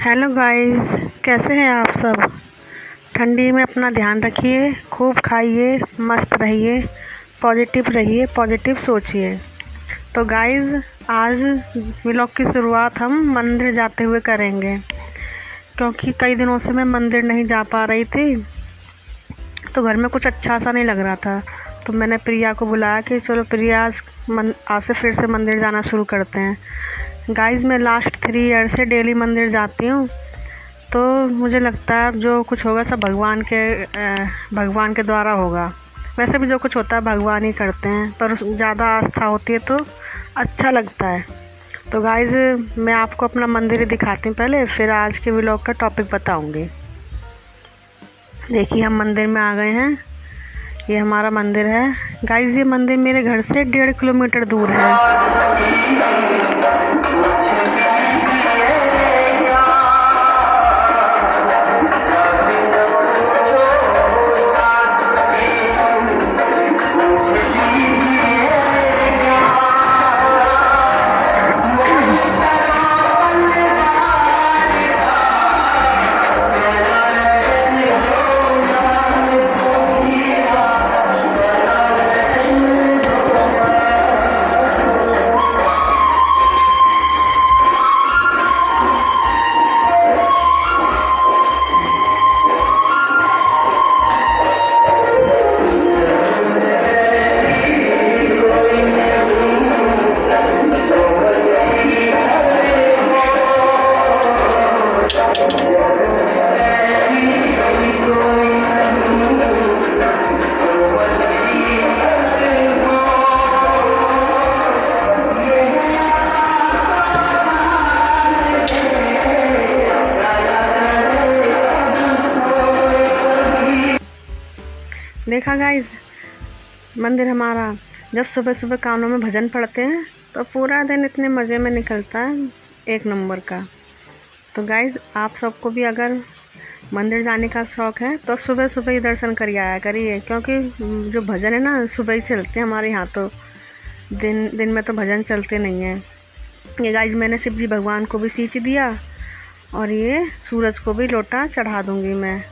Hello guys, कैसे हैं आप सब। ठंडी में अपना ध्यान रखिए, खूब खाइए, मस्त रहिए, पॉजिटिव रहिए, पॉजिटिव सोचिए। तो गाइस, आज व्लॉग की शुरुआत हम मंदिर जाते हुए करेंगे, क्योंकि कई दिनों से मैं मंदिर नहीं जा पा रही थी। तो घर में कुछ अच्छा सा नहीं लग रहा था, तो मैंने प्रिया को बुलाया कि चलो प्रिया, आज से फिर से मंदिर जाना शुरू करते हैं। गाइस, मैं लास्ट 3 ईयर से डेली मंदिर जाती हूँ। तो मुझे लगता है अब जो कुछ होगा सब भगवान के द्वारा होगा। वैसे भी जो कुछ होता है भगवान ही करते हैं, पर ज़्यादा आस्था होती है तो अच्छा लगता है। तो गाइस, मैं आपको अपना मंदिर ही दिखाती हूँ पहले, फिर आज के व्लॉग का टॉपिक बताऊँगी। देखिए, हम मंदिर में आ गए हैं। ये हमारा मंदिर है। गाइस, ये मंदिर मेरे घर से 1.5 किलोमीटर दूर है। देखा गाइस, मंदिर हमारा। जब सुबह सुबह कानों में भजन पढ़ते हैं तो पूरा दिन इतने मज़े में निकलता है, एक नंबर का। तो गाइस, आप सबको भी अगर मंदिर जाने का शौक़ है तो सुबह सुबह ही दर्शन कर आया करिए, क्योंकि जो भजन है ना सुबह ही चलते हैं हमारे यहाँ। तो दिन में तो भजन चलते नहीं हैं। ये गाइस, मैंने शिव जी भगवान को भी सींच दिया और ये सूरज को भी लोटा चढ़ा दूँगी मैं।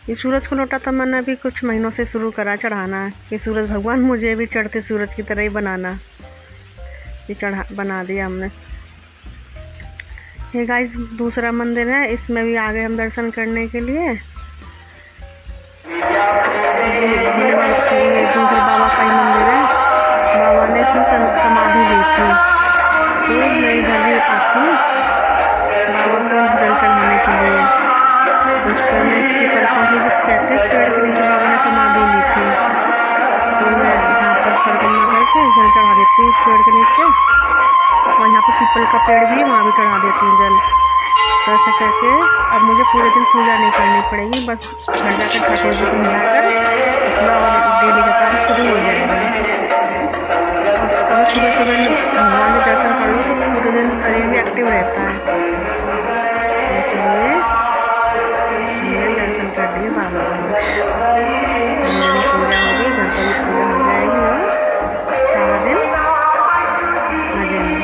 ये सूरज को लोटा तो मैंने अभी कुछ महीनों से शुरू करा चढ़ाना कि सूरज भगवान मुझे भी चढ़ते सूरज की तरह ही बनाना। ये बना दिया हमने। ये गाइस, दूसरा मंदिर है, इसमें भी आ गए हम दर्शन करने के लिए। दूसरे बाबा का ही मंदिर है। बाबा ने इसमें समाधि ली थी, तो मैं इधर भी आती हूँ बाबा को जल चढ़ाने के लिए। उस पर मैं इसकी तरफों की जो 33 पेड़ के नीचे बाबा ने समाधि ली थी, तो मैं यहाँ पर सरगमा करके जल चढ़ा देती हूँ पेड़ के नीचे। और यहाँ पर पीपल का पेड़ भी है, वहाँ भी चढ़ा देती हूँ जल। तो ऐसा करके अब मुझे पूरे दिन पूजा नहीं करनी पड़ेगी, बस घर जाकर ठाकुर जी को मिलाकर अपना और डेली का काम शुरू हो जाएगा। और सुबह सुबह भगवान के दर्शन कर लो तो पूरे दिन शरीर भी एक्टिव रहता है। इसलिए मैंने दर्शन कर दिए बाबा का। मेरी पूजा हो गई, घर पर भी पूजा हो जाएगी और सारा दिन मजे में।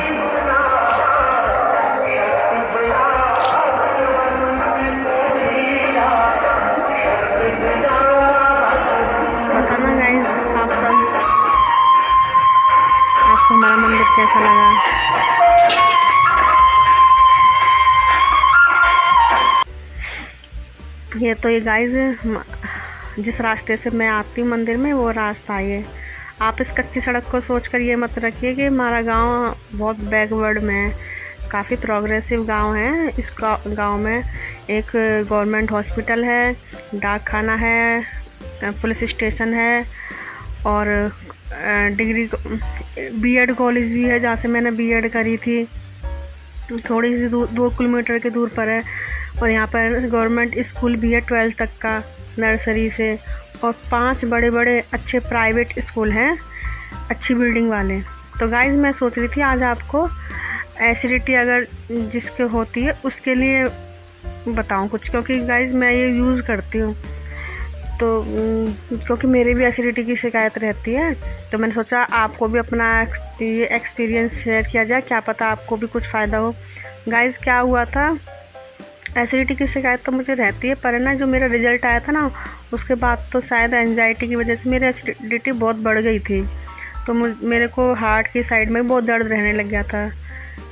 बताना गाइस, आप सब, आपको हमारा मंदिर कैसा लगा। ये तो ये गाइस, जिस रास्ते से मैं आती हूँ मंदिर में वो रास्ता है। आप इस कच्ची सड़क को सोचकर ये मत रखिए कि हमारा गांव बहुत बैकवर्ड में है। काफ़ी प्रोग्रेसिव गांव है। इस गांव में एक गवर्नमेंट हॉस्पिटल है, डाक खाना है, पुलिस स्टेशन है और डिग्री बीएड कॉलेज भी है, जहाँ से मैंने बीएड करी थी। थोड़ी सी 2 किलोमीटर के दूर पर है। और यहाँ पर गवर्नमेंट स्कूल भी है 12th तक का, नर्सरी से। और 5 बड़े बड़े अच्छे प्राइवेट स्कूल हैं, अच्छी बिल्डिंग वाले। तो गाइस, मैं सोच रही थी आज आपको एसिडिटी अगर जिसके होती है उसके लिए बताऊं कुछ, क्योंकि गाइस मैं ये यूज़ करती हूँ। तो क्योंकि मेरे भी एसिडिटी की शिकायत रहती है, तो मैंने सोचा आपको भी अपना ये एक्सपीरियंस शेयर किया जाए, क्या पता आपको भी कुछ फ़ायदा हो। गाइस क्या हुआ था, एसिडिटी की शिकायत तो मुझे रहती है, पर ना जो मेरा रिजल्ट आया था ना उसके बाद तो शायद एंजाइटी की वजह से मेरी एसिडिटी बहुत बढ़ गई थी। तो मेरे को हार्ट की साइड में बहुत दर्द रहने लग गया था।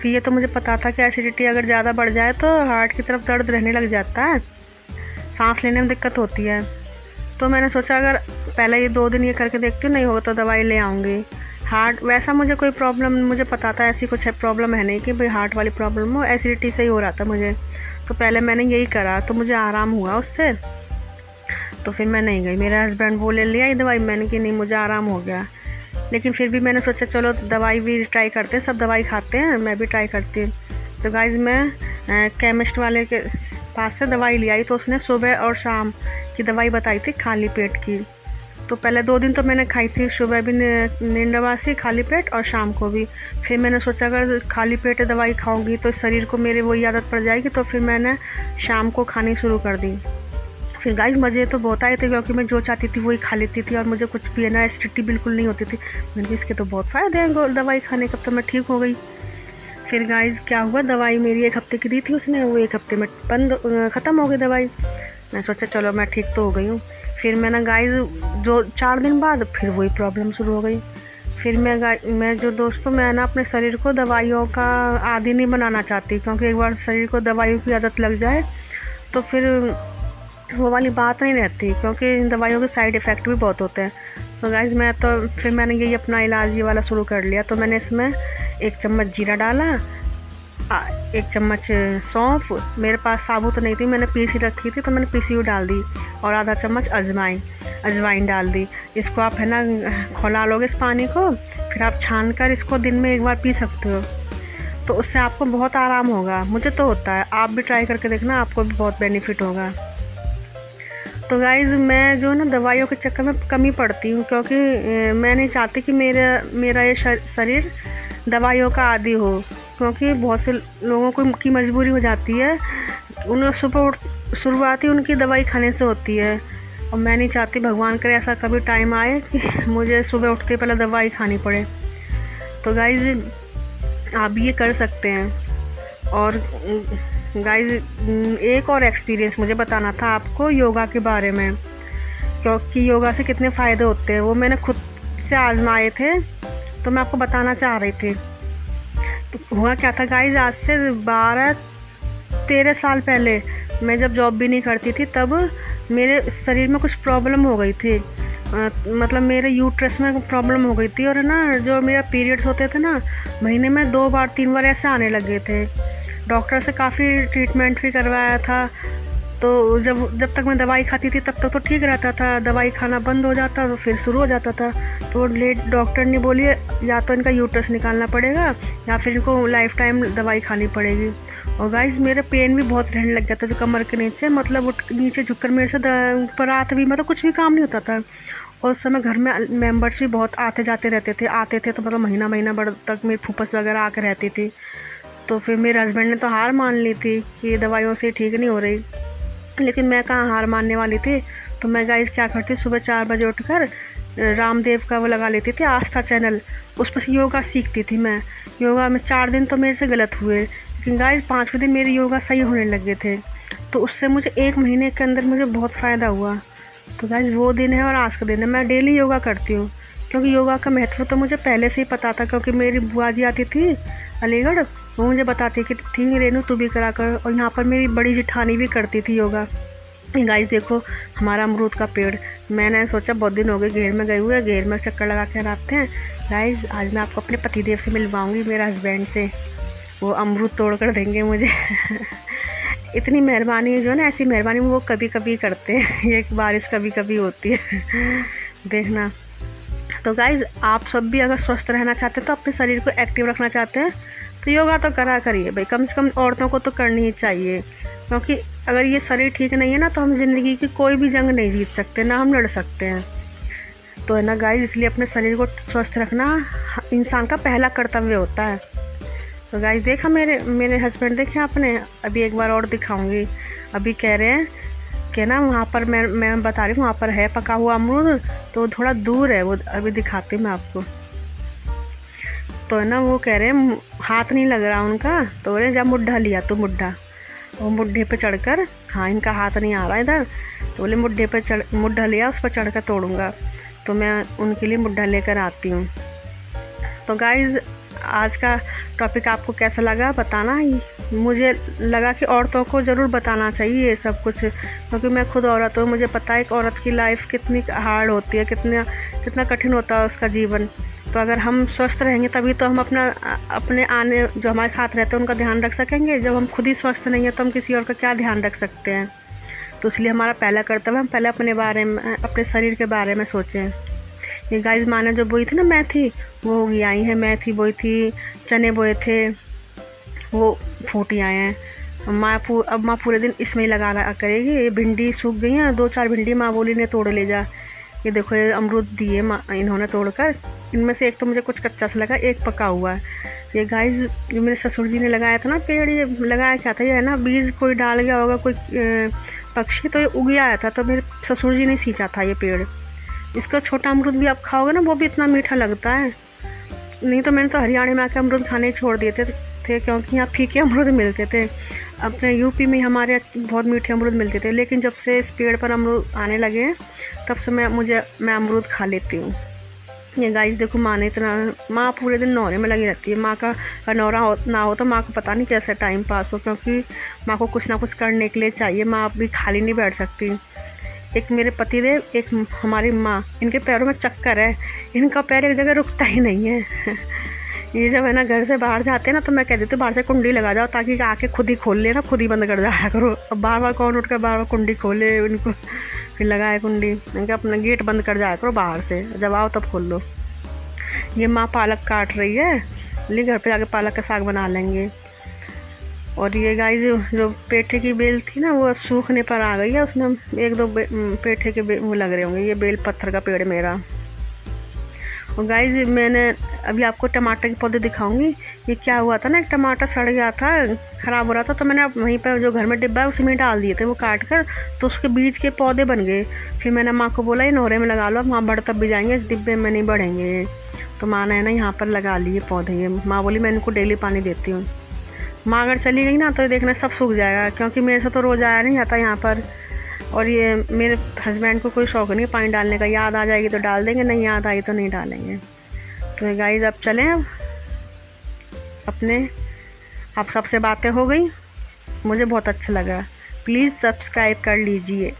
फिर ये तो मुझे पता था कि एसिडिटी अगर ज़्यादा बढ़ जाए तो हार्ट की तरफ दर्द रहने लग जाता है, सांस लेने में दिक्कत होती है। तो मैंने सोचा अगर पहले ये 2 दिन ये करके देखती हूँ, नहीं होगा तो दवाई ले आऊँगी। हार्ट वैसा मुझे कोई प्रॉब्लम, मुझे पता था ऐसी कुछ प्रॉब्लम है नहीं कि भाई हार्ट वाली प्रॉब्लम हो, एसिडिटी से ही हो रहा था मुझे। तो पहले मैंने यही करा तो मुझे आराम हुआ उससे। तो फिर मैं नहीं गई, मेरे हस्बैंड वो ले लिया ये दवाई, मैंने कि नहीं मुझे आराम हो गया। लेकिन फिर भी मैंने सोचा चलो दवाई भी ट्राई करते हैं, सब दवाई खाते हैं, मैं भी ट्राई करती हूँ। तो गाइस मैं केमिस्ट वाले के पास से दवाई ले आई, तो उसने सुबह और शाम की दवाई बताई थी खाली पेट की। तो पहले 2 दिन तो मैंने खाई थी, सुबह भी नींद नवासी खाली पेट और शाम को भी। फिर मैंने सोचा अगर खाली पेट दवाई खाऊंगी तो शरीर को मेरे वही आदत पड़ जाएगी, तो फिर मैंने शाम को खानी शुरू कर दी। फिर गाइस मज़े तो बहुत आए थे, क्योंकि मैं जो चाहती थी वही खा लेती थी और मुझे कुछ भी है ना एसिडिटी बिल्कुल नहीं होती थी। मैंने इसके तो बहुत फ़ायदे हैं दवाई खाने का, तो मैं ठीक हो गई। फिर गाइस क्या हुआ, दवाई मेरी 1 हफ्ते की दी थी उसने, वो 1 हफ्ते में ख़त्म हो गई दवाई। मैं सोचा चलो मैं ठीक तो हो गई हूँ। फिर मैं ना गाइस जो 4 दिन बाद फिर वही प्रॉब्लम शुरू हो गई। फिर मैं जो दोस्तों मैं ना अपने शरीर को दवाइयों का आदी नहीं बनाना चाहती, क्योंकि एक बार शरीर को दवाइयों की आदत लग जाए तो फिर वो वाली बात नहीं रहती, क्योंकि इन दवाइयों के साइड इफ़ेक्ट भी बहुत होते हैं। तो गाइस फिर मैंने यही अपना इलाज ये वाला शुरू कर लिया। तो मैंने इसमें 1 चम्मच जीरा डाला, 1 चम्मच सौंफ, मेरे पास साबुत नहीं थी, मैंने पीसी रखी थी तो मैंने पीसी हुई डाल दी, और आधा चम्मच अजवाइन डाल दी। इसको आप है ना खौला लोगे इस पानी को, फिर आप छान कर इसको दिन में 1 बार पी सकते हो, तो उससे आपको बहुत आराम होगा। मुझे तो होता है, आप भी ट्राई करके देखना, आपको भी बहुत बेनिफिट होगा। तो गाइज़ मैं जो ना दवाइयों के चक्कर में कमी पड़ती हूँ, क्योंकि मैं नहीं चाहती कि मेरा ये शरीर दवाइयों का आदी हो, क्योंकि बहुत से लोगों को की मजबूरी हो जाती है, उन्हें शुरुआती उनकी दवाई खाने से होती है, और मैं नहीं चाहती भगवान करे ऐसा कभी टाइम आए कि मुझे सुबह उठते पहले दवाई खानी पड़े। तो गाइज़ आप ये कर सकते हैं। और गाइस एक और एक्सपीरियंस मुझे बताना था आपको योगा के बारे में, क्योंकि योगा से कितने फ़ायदे होते हैं वो मैंने खुद से आजमाए थे, तो मैं आपको बताना चाह रही थी। तो हुआ क्या था गाइस, आज से 12-13 साल पहले मैं जब जॉब भी नहीं करती थी, तब मेरे शरीर में कुछ प्रॉब्लम हो गई थी, मतलब मेरे यूट्रस में प्रॉब्लम हो गई थी, और ना जो मेरा पीरियड्स होते थे ना महीने में 2 बार 3 बार ऐसे आने लगे थे। डॉक्टर से काफ़ी ट्रीटमेंट भी करवाया था, तो जब तक मैं दवाई खाती थी तब तक तो ठीक रहता था, दवाई खाना बंद हो जाता तो फिर शुरू हो जाता था। तो डॉक्टर ने बोली या तो इनका यूट्रस निकालना पड़ेगा या फिर इनको लाइफ टाइम दवाई खानी पड़ेगी। और गाइस मेरे पेन भी बहुत रहने लग गया था जो कमर के नीचे, मतलब नीचे झुककर मेरे से ऊपर आते भी मतलब कुछ भी काम नहीं होता था। और उस समय घर में मेंबर्स भी बहुत आते जाते रहते थे, आते थे तो मतलब महीना भर तक मेरी फूफस वगैरह आकर रहती थी। तो फिर मेरे हस्बैंड ने तो हार मान ली थी कि ये दवाइयों से ठीक नहीं हो रही, लेकिन मैं कहाँ हार मानने वाली थी। तो मैं गाइस क्या करती, सुबह 4 बजे उठकर रामदेव का वो लगा लेती थी आस्था चैनल, उस पर योगा सीखती थी मैं। योगा में 4 दिन तो मेरे से गलत हुए, लेकिन गाइस 5वें दिन मेरे योगा सही होने लगे थे। तो उससे मुझे 1 महीने के अंदर मुझे बहुत फ़ायदा हुआ। तो गाइस वो दिन है और आज का दिन है, मैं डेली योगा करती हूँ, क्योंकि योगा का महत्व तो मुझे पहले से ही पता था, क्योंकि मेरी बुआ जी आती थी अलीगढ़, वो मुझे बताती कि ठीक रेनू तू भी करा कर, और यहाँ पर मेरी बड़ी जेठानी भी करती थी योगा। गाइस देखो हमारा अमरूद का पेड़, मैंने सोचा बहुत दिन हो गए घेर में गए हुए, घेर में चक्कर लगा कर आते हैं। गाइस आज मैं आपको अपने पतिदेव से मिलवाऊंगी, मेरे हस्बैंड से, वो अमरूद तोड़ कर देंगे मुझे इतनी मेहरबानी जो ना, ऐसी मेहरबानी वो कभी कभी करते हैं, ये बारिश कभी कभी होती है देखना। तो गाइस आप सब भी अगर स्वस्थ रहना चाहते हैं, तो अपने शरीर को एक्टिव रखना चाहते हैं, तो योगा तो करा करिए भाई, कम से कम औरतों को तो करनी ही चाहिए, क्योंकि अगर ये शरीर ठीक नहीं है ना तो हम ज़िंदगी की कोई भी जंग नहीं जीत सकते, ना हम लड़ सकते हैं। तो है ना गाइस, इसलिए अपने शरीर को स्वस्थ रखना इंसान का पहला कर्तव्य होता है। तो गाइस देखा मेरे हस्बैंड देखे आपने, अभी एक बार और दिखाऊंगी। अभी कह रहे हैं कि ना वहाँ पर मैं बता रही हूँ, वहाँ पर है पका हुआ अमरूद, तो थोड़ा दूर है वो, अभी दिखाती हूँ मैं आपको। तो है ना वो कह रहे हैं हाथ नहीं लग रहा उनका, तो बोले जा मुड्ढा लिया तो मुड्ढा, वो मुड्ढे पे चढ़कर, हाँ इनका हाथ नहीं आ रहा इधर, तो बोले मुड्ढे पे मुड्ढा लिया, उस पर चढ़कर तोड़ूंगा। तो मैं उनके लिए मुड्ढा लेकर आती हूँ। तो गाइज़ आज का टॉपिक आपको कैसा लगा बताना। मुझे लगा कि औरतों को ज़रूर बताना चाहिए ये सब कुछ, क्योंकि मैं खुद औरत हूँ, मुझे पता है एक औरत की लाइफ कितनी हार्ड होती है, कितना कठिन होता है उसका जीवन। तो अगर हम स्वस्थ रहेंगे तभी तो हम अपने आने जो हमारे साथ रहते हैं उनका ध्यान रख सकेंगे। जब हम खुद ही स्वस्थ नहीं हैं तो हम किसी और का क्या ध्यान रख सकते हैं। तो इसलिए हमारा पहला कर्तव्य हम पहले अपने बारे में, अपने शरीर के बारे में सोचें। ये गाइस माँ ने जो बोई थी ना मेथी, वो होगी आई है, मेथी बोई थी, चने बोए थे, वो फूटी आए हैं। अब माँ पूरे दिन इसमें ही लगा करेगी। ये भिंडी सूख गई हैं, 2-4 भिंडी माँ बोली ने तोड़ ले जा। ये देखो ये अमरूद दिए इन्होंने तोड़कर, इनमें से एक तो मुझे कुछ कच्चा सा लगा, एक पका हुआ है। ये गाइस जो मेरे ससुर जी ने लगाया था ना पेड़, ये लगाया क्या था, ये है ना बीज कोई डाल गया होगा कोई पक्षी, तो ये उग आया था। तो मेरे ससुर जी ने सींचा था ये पेड़। इसका छोटा अमरूद भी आप खाओगे ना वो भी इतना मीठा लगता है। नहीं तो मैंने तो हरियाणा में आके अमरूद खाने छोड़ दिए थे क्योंकि यहाँ फीके अमरूद मिलते थे। अपने यूपी में हमारे बहुत मीठे अमरूद मिलते थे, लेकिन जब से इस पेड़ पर अमरूद आने लगे हैं तब से मैं अमरूद खा लेती हूँ। ये गाइस देखो माँ पूरे दिन नौरे में लगी रहती है। माँ का नौरा ना हो तो माँ को पता नहीं कैसे टाइम पास हो, क्योंकि माँ को कुछ ना कुछ करने के लिए चाहिए। माँ भी खाली नहीं बैठ सकती। एक मेरे पतिदेव, एक हमारी माँ, इनके पैरों में चक्कर है, इनका पैर एक जगह रुकता ही नहीं है। ये जब है ना घर से बाहर जाते हैं ना तो मैं कह देती हूँ बाहर से कुंडी लगा जाओ ताकि आके खुद ही खोल ले ना, खुद ही बंद कर जाया करो। अब बार बार कौन उठ कर बार बार कुंडी खोले उनको, फिर लगाए कुंडी। मैंने कहा अपना गेट बंद कर जाया करो बाहर से, जब आओ तब खोल लो। ये माँ पालक काट रही है, ले घर पे जाके पालक का साग बना लेंगे। और ये गाइस जो पेठे की बेल थी ना वो सूखने पर आ गई है, उसमें 1-2 पेठे के वो लग रहे होंगे। ये बेल पत्थर का पेड़ मेरा। और गाइस मैंने अभी आपको टमाटर के पौधे दिखाऊंगी। ये क्या हुआ था ना, एक टमाटर सड़ गया था, ख़राब हो रहा था, तो मैंने वहीं पर जो घर में डिब्बा है उसी में डाल दिए थे वो काट कर, तो उसके बीज के पौधे बन गए। फिर मैंने माँ को बोला ये नोरे में लगा लो, वहाँ बढ़ तब भी जाएंगे, इस डिब्बे में नहीं बढ़ेंगे। तो माँ ने ना यहाँ पर लगा लिए पौधे। ये माँ बोली मैं इनको डेली पानी देती हूँ। माँ अगर चली गई ना तो देखना सब सूख जाएगा, क्योंकि मेरे से तो रोज़ आया नहीं जाता यहाँ पर। और ये मेरे हस्बैंड को कोई शौक नहीं पानी डालने का, याद आ जाएगी तो डाल देंगे, नहीं याद आई तो नहीं डालेंगे। तो गाइस अब चलें, अपने आप सबसे बातें हो गई, मुझे बहुत अच्छा लगा। प्लीज़ सब्सक्राइब कर लीजिए।